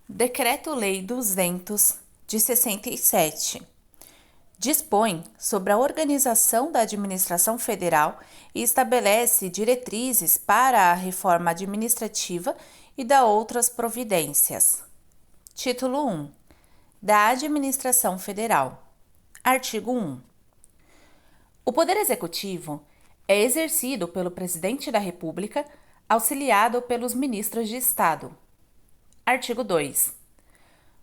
Decreto-Lei 200, de 67, dispõe sobre a organização da administração federal e estabelece diretrizes para a reforma administrativa e da outras providências. Título 1. Da Administração Federal. Artigo 1. O Poder Executivo é exercido pelo Presidente da República, auxiliado pelos ministros de Estado. Artigo 2.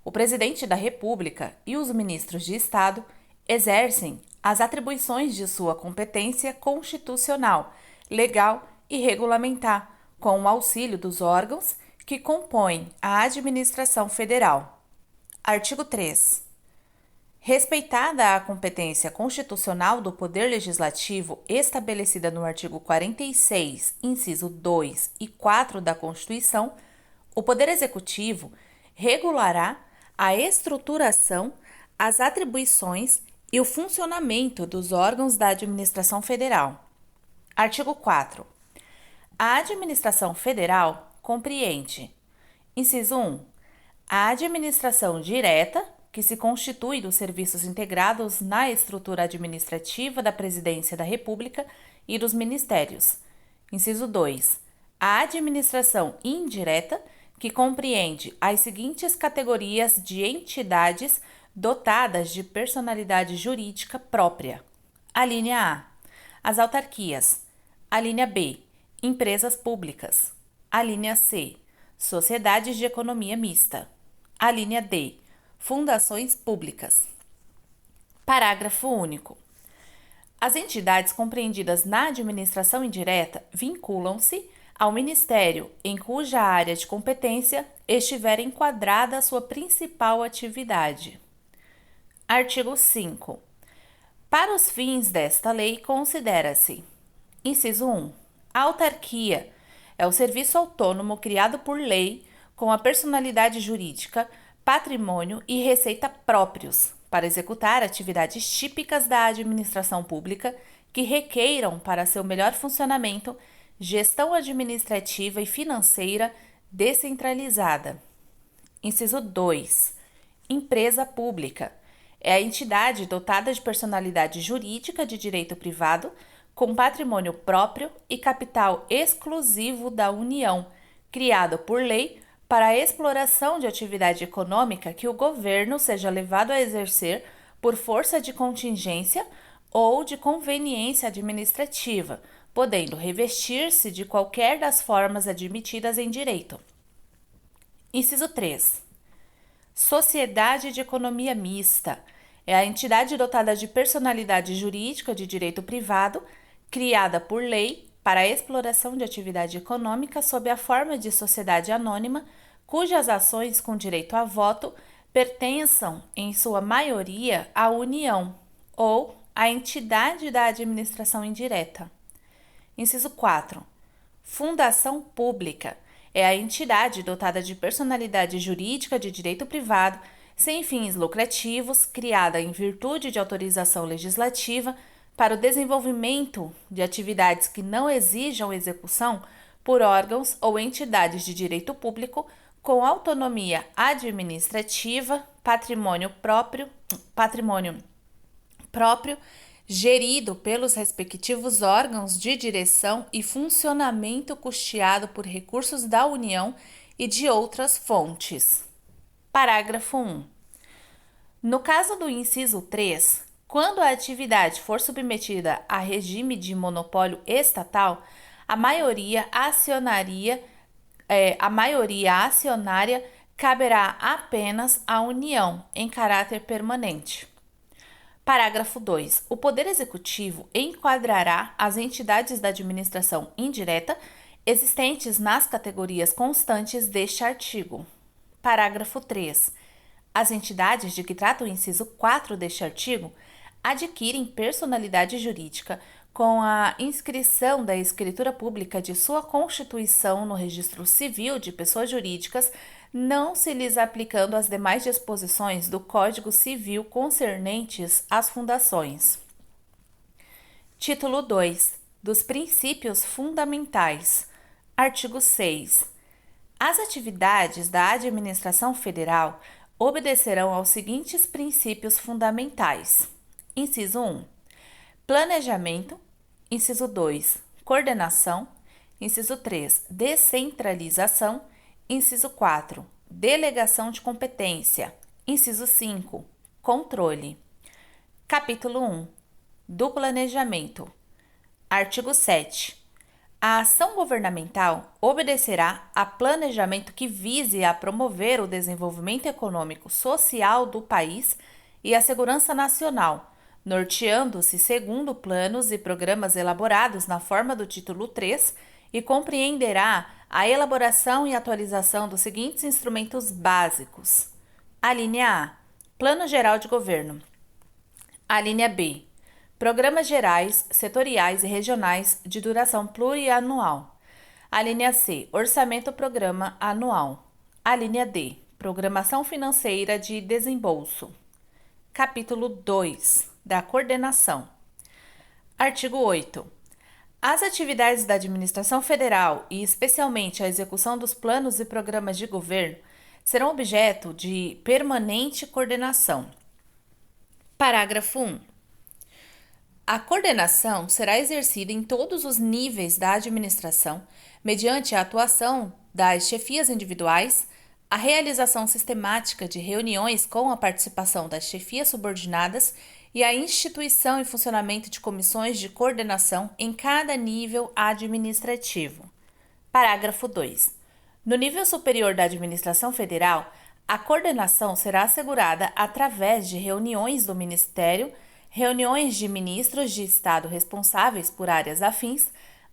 O Presidente da República e os ministros de Estado exercem as atribuições de sua competência constitucional, legal e regulamentar, com o auxílio dos órgãos que compõem a administração federal. Artigo 3. Respeitada a competência constitucional do Poder Legislativo estabelecida no artigo 46, inciso 2 e 4 da Constituição, o Poder Executivo regulará a estruturação, as atribuições e o funcionamento dos órgãos da administração federal. Artigo 4. A administração federal compreende: inciso 1. A administração direta, que se constitui dos serviços integrados na estrutura administrativa da Presidência da República e dos Ministérios. Inciso 2. A administração indireta, que compreende as seguintes categorias de entidades dotadas de personalidade jurídica própria. A linha A. As autarquias. A linha B. Empresas públicas. A linha C. Sociedades de economia mista. A linha D. Fundações públicas. Parágrafo único. As entidades compreendidas na administração indireta vinculam-se ao Ministério em cuja área de competência estiver enquadrada a sua principal atividade. Artigo 5. Para os fins desta lei, considera-se: inciso 1. A autarquia é o serviço autônomo criado por lei com a personalidade jurídica, patrimônio e receita próprios para executar atividades típicas da administração pública que requeiram para seu melhor funcionamento gestão administrativa e financeira descentralizada. Inciso 2. Empresa pública é a entidade dotada de personalidade jurídica de direito privado, com patrimônio próprio e capital exclusivo da União, criado por lei para a exploração de atividade econômica que o governo seja levado a exercer por força de contingência ou de conveniência administrativa, podendo revestir-se de qualquer das formas admitidas em direito. Inciso 3. Sociedade de economia mista é a entidade dotada de personalidade jurídica de direito privado, criada por lei para a exploração de atividade econômica sob a forma de sociedade anônima, cujas ações com direito a voto pertençam, em sua maioria, à União ou à entidade da administração indireta. Inciso 4. Fundação pública é a entidade dotada de personalidade jurídica de direito privado, sem fins lucrativos, criada em virtude de autorização legislativa para o desenvolvimento de atividades que não exijam execução por órgãos ou entidades de direito público com autonomia administrativa, patrimônio próprio gerido pelos respectivos órgãos de direção e funcionamento custeado por recursos da União e de outras fontes. Parágrafo 1. No caso do inciso 3, quando a atividade for submetida a regime de monopólio estatal, a maioria acionária caberá apenas à União, em caráter permanente. Parágrafo 2. O Poder Executivo enquadrará as entidades da administração indireta existentes nas categorias constantes deste artigo. Parágrafo 3. As entidades de que trata o inciso 4 deste artigo adquirem personalidade jurídica com a inscrição da escritura pública de sua constituição no registro civil de pessoas jurídicas, não se lhes aplicando as demais disposições do Código Civil concernentes às fundações. Título 2. Dos princípios fundamentais. Artigo 6. As atividades da administração federal obedecerão aos seguintes princípios fundamentais. Inciso 1. Planejamento. Inciso 2. Coordenação. Inciso 3. Descentralização. Inciso 4. Delegação de competência. Inciso 5. Controle. Capítulo 1. Do planejamento. Artigo 7. A ação governamental obedecerá a planejamento que vise a promover o desenvolvimento econômico social do país e a segurança nacional, norteando-se segundo planos e programas elaborados na forma do título 3 e compreenderá a elaboração e atualização dos seguintes instrumentos básicos. A linha A. Plano Geral de Governo. A linha B. Programas gerais, setoriais e regionais de duração plurianual. A linha C. Orçamento-programa anual. A linha D. Programação financeira de desembolso. Capítulo 2. Da coordenação. Artigo 8. As atividades da administração federal e especialmente a execução dos planos e programas de governo serão objeto de permanente coordenação. Parágrafo 1. A coordenação será exercida em todos os níveis da administração, mediante a atuação das chefias individuais, a realização sistemática de reuniões com a participação das chefias subordinadas e a instituição e funcionamento de comissões de coordenação em cada nível administrativo. Parágrafo 2. No nível superior da administração federal, a coordenação será assegurada através de reuniões do Ministério, reuniões de ministros de Estado responsáveis por áreas afins,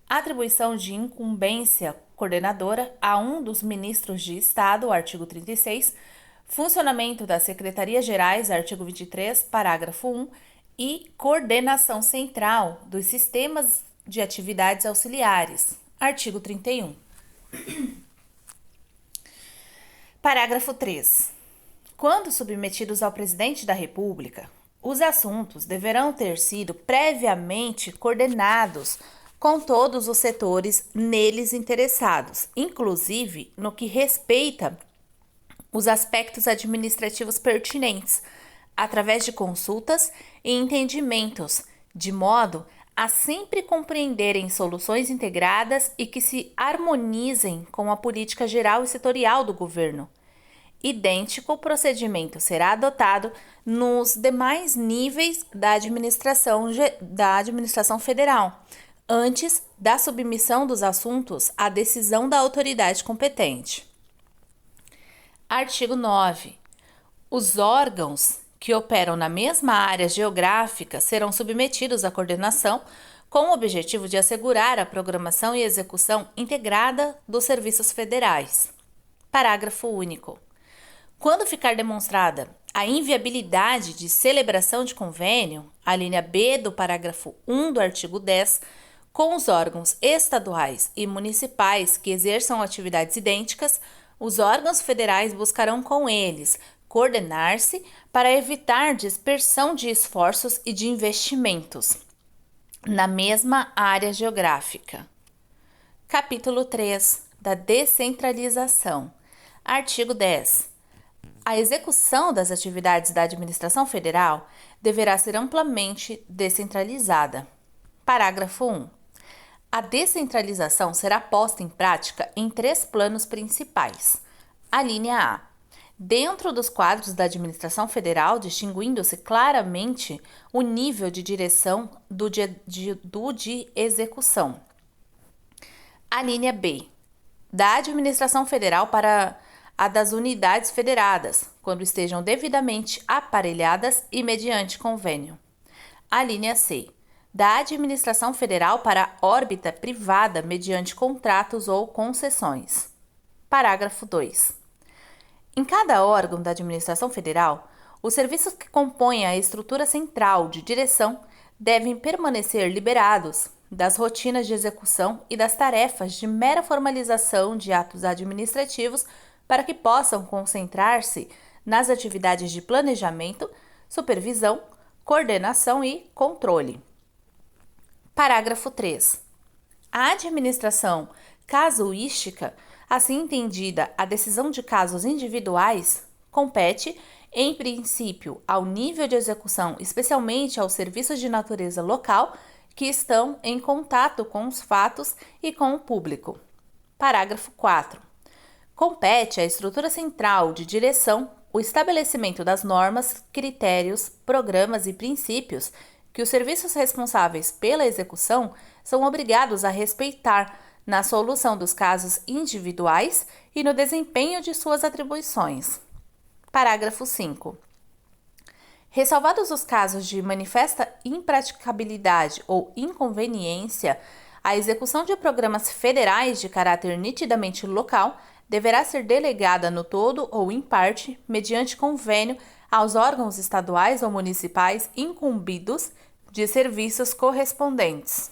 atribuição de incumbência coordenadora a um dos ministros de Estado, artigo 36, funcionamento das secretarias gerais, artigo 23, parágrafo 1, e coordenação central dos sistemas de atividades auxiliares, artigo 31. Parágrafo 3. Quando submetidos ao Presidente da República, os assuntos deverão ter sido previamente coordenados com todos os setores neles interessados, inclusive no que respeita os aspectos administrativos pertinentes, através de consultas e entendimentos, de modo a sempre compreenderem soluções integradas e que se harmonizem com a política geral e setorial do governo. Idêntico procedimento será adotado nos demais níveis da administração federal, antes da submissão dos assuntos à decisão da autoridade competente. Artigo 9. Os órgãos que operam na mesma área geográfica serão submetidos à coordenação com o objetivo de assegurar a programação e execução integrada dos serviços federais. Parágrafo único. Quando ficar demonstrada a inviabilidade de celebração de convênio, a linha B do parágrafo 1 do artigo 10, com os órgãos estaduais e municipais que exerçam atividades idênticas, os órgãos federais buscarão com eles coordenar-se para evitar dispersão de esforços e de investimentos na mesma área geográfica. Capítulo 3 da descentralização. Artigo 10. A execução das atividades da administração federal deverá ser amplamente descentralizada. Parágrafo 1. A descentralização será posta em prática em 3 planos principais. A linha A. Dentro dos quadros da administração federal, distinguindo-se claramente o nível de direção do de execução. A linha B. Da administração federal para a das unidades federadas, quando estejam devidamente aparelhadas e mediante convênio. A linha C. Da administração federal para a órbita privada mediante contratos ou concessões. Parágrafo 2. Em cada órgão da administração federal, os serviços que compõem a estrutura central de direção devem permanecer liberados das rotinas de execução e das tarefas de mera formalização de atos administrativos para que possam concentrar-se nas atividades de planejamento, supervisão, coordenação e controle. Parágrafo 3. A administração casuística Assim entendida, a decisão de casos individuais compete, em princípio, ao nível de execução, especialmente aos serviços de natureza local que estão em contato com os fatos e com o público. Parágrafo 4. Compete à estrutura central de direção o estabelecimento das normas, critérios, programas e princípios que os serviços responsáveis pela execução são obrigados a respeitar na solução dos casos individuais e no desempenho de suas atribuições. Parágrafo 5. Ressalvados os casos de manifesta impraticabilidade ou inconveniência, a execução de programas federais de caráter nitidamente local deverá ser delegada no todo ou em parte, mediante convênio, aos órgãos estaduais ou municipais incumbidos de serviços correspondentes.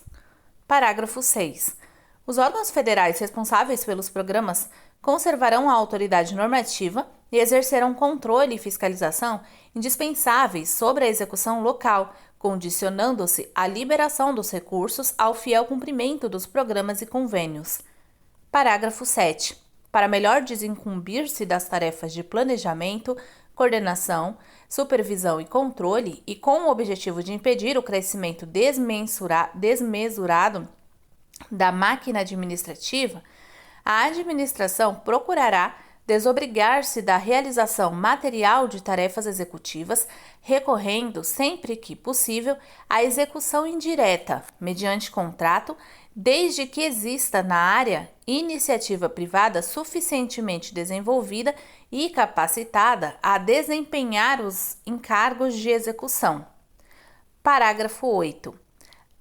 Parágrafo 6. Os órgãos federais responsáveis pelos programas conservarão a autoridade normativa e exercerão controle e fiscalização indispensáveis sobre a execução local, condicionando-se a liberação dos recursos ao fiel cumprimento dos programas e convênios. Parágrafo 7. Para melhor desincumbir-se das tarefas de planejamento, coordenação, supervisão e controle, e com o objetivo de impedir o crescimento desmesurado da máquina administrativa, a administração procurará desobrigar-se da realização material de tarefas executivas, recorrendo, sempre que possível, à execução indireta, mediante contrato, desde que exista na área iniciativa privada suficientemente desenvolvida e capacitada a desempenhar os encargos de execução. Parágrafo 8.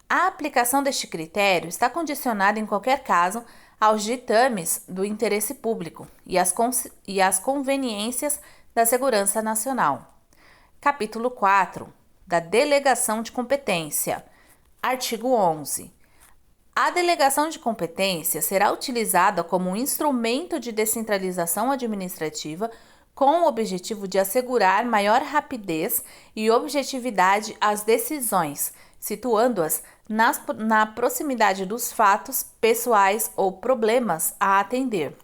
A aplicação deste critério está condicionada, em qualquer caso, aos ditames do interesse público e às conveniências da segurança nacional. Capítulo 4. Da delegação de competência. Artigo 11. A delegação de competência será utilizada como um instrumento de descentralização administrativa com o objetivo de assegurar maior rapidez e objetividade às decisões, situando-as na proximidade dos fatos pessoais ou problemas a atender.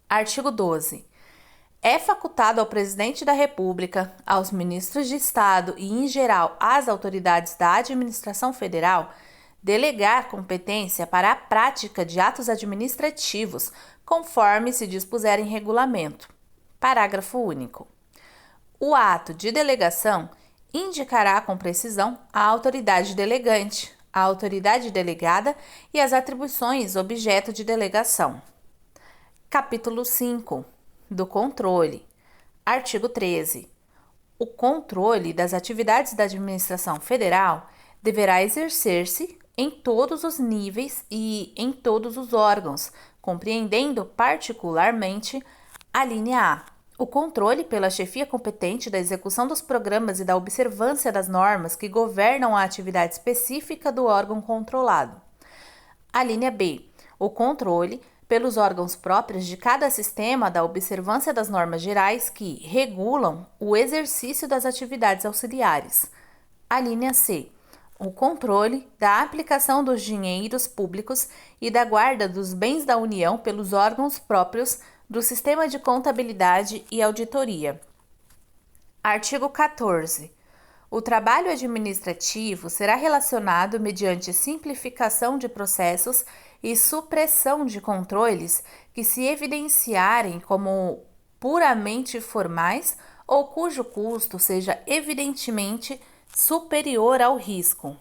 Artigo 12. É facultado ao Presidente da República, aos ministros de Estado e, em geral, às autoridades da administração federal delegar competência para a prática de atos administrativos, conforme se dispuser em regulamento. Parágrafo único. O ato de delegação indicará com precisão a autoridade delegante, a autoridade delegada e as atribuições objeto de delegação. Capítulo 5. Do controle. Artigo 13. O controle das atividades da administração federal deverá exercer-se em todos os níveis e em todos os órgãos, compreendendo particularmente a linha A. O controle pela chefia competente da execução dos programas e da observância das normas que governam a atividade específica do órgão controlado. A linha B. O controle pelos órgãos próprios de cada sistema da observância das normas gerais que regulam o exercício das atividades auxiliares. A linha C. O controle da aplicação dos dinheiros públicos e da guarda dos bens da União pelos órgãos próprios do Sistema de Contabilidade e Auditoria. Artigo 14. O trabalho administrativo será relacionado mediante simplificação de processos e supressão de controles que se evidenciarem como puramente formais ou cujo custo seja evidentemente superior ao risco.